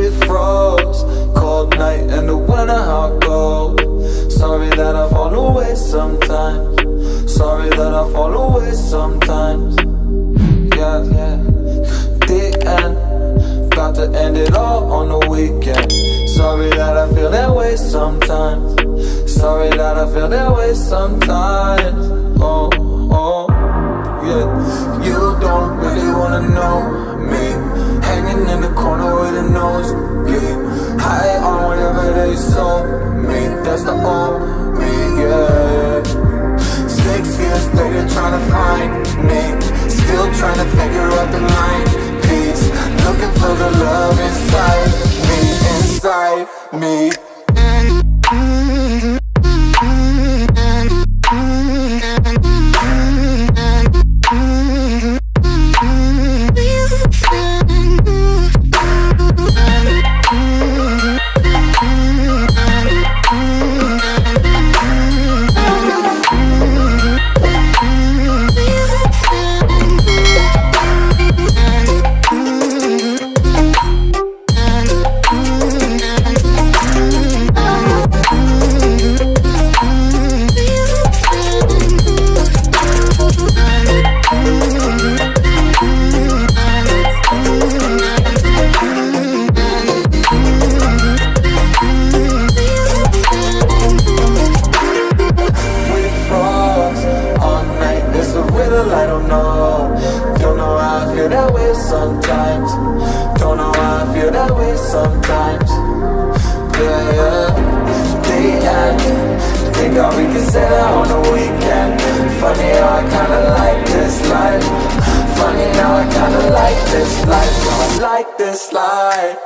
We froze, cold night in the winter, how it goes. Sorry that I fall away sometimes. Sorry that I fall away sometimes. Yeah, yeah. The end, got to end it all on the weekend. Sorry that I feel that way sometimes. Sorry that I feel that way sometimes. Oh, oh, yeah. You don't really wanna know me. Hanging in the corner with a nosebleed. High on whatever they sold me. That's the old me, yeah. 6 years later trying to find me. Still trying to figure out the mind piece. Looking for the love inside me, inside me. I don't know how I feel that way sometimes. Don't know how I feel that way sometimes. Yeah, yeah. The end, think all we can say that on the weekend. Funny how I kinda like this life. Funny how I kinda like this life. I like this life.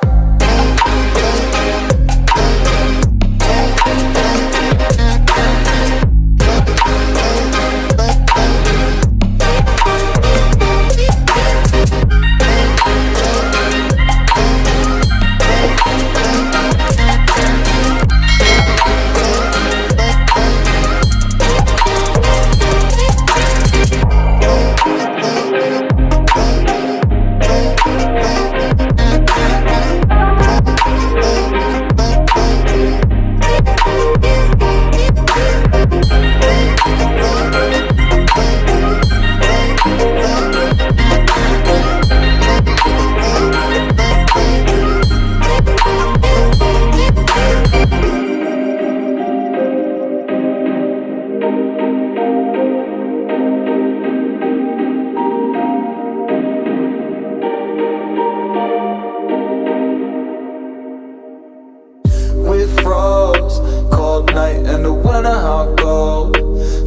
We froze, cold night in the winter, how it goes.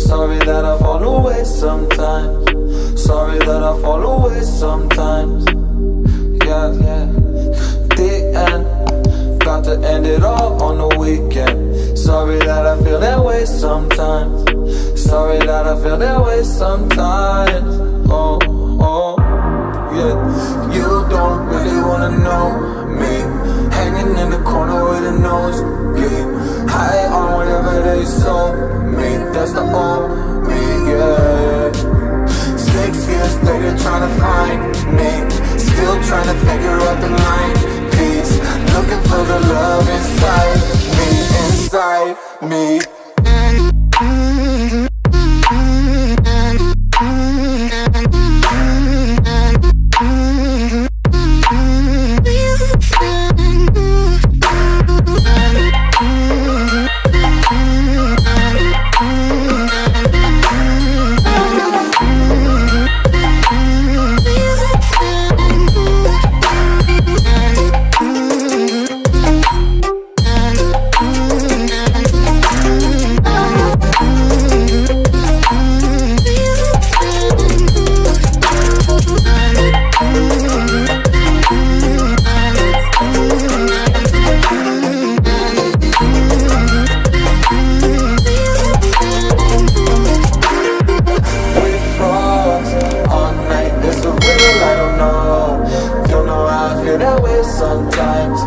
Sorry that I fall away sometimes. Sorry that I fall away sometimes. Yeah, yeah. The end, got to end it all on the weekend. Sorry that I feel that way sometimes. Sorry that I feel that way sometimes. Oh, oh, yeah. You don't really wanna know me. Hanging in the corner with a nosebleed. High on whatever they sold me. That's the old me, yeah. 6 years later trying to find me. Still trying to figure out the mind piece. Looking for the love inside me, inside me. Sometimes,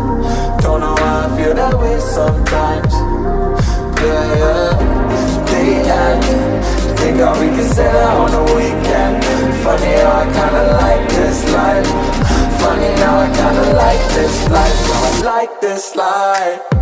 don't know how I feel that way sometimes. Yeah, yeah. The end, think all we can say that on the weekend. Funny how I kinda like this life. Funny how I kinda like this life. like this life.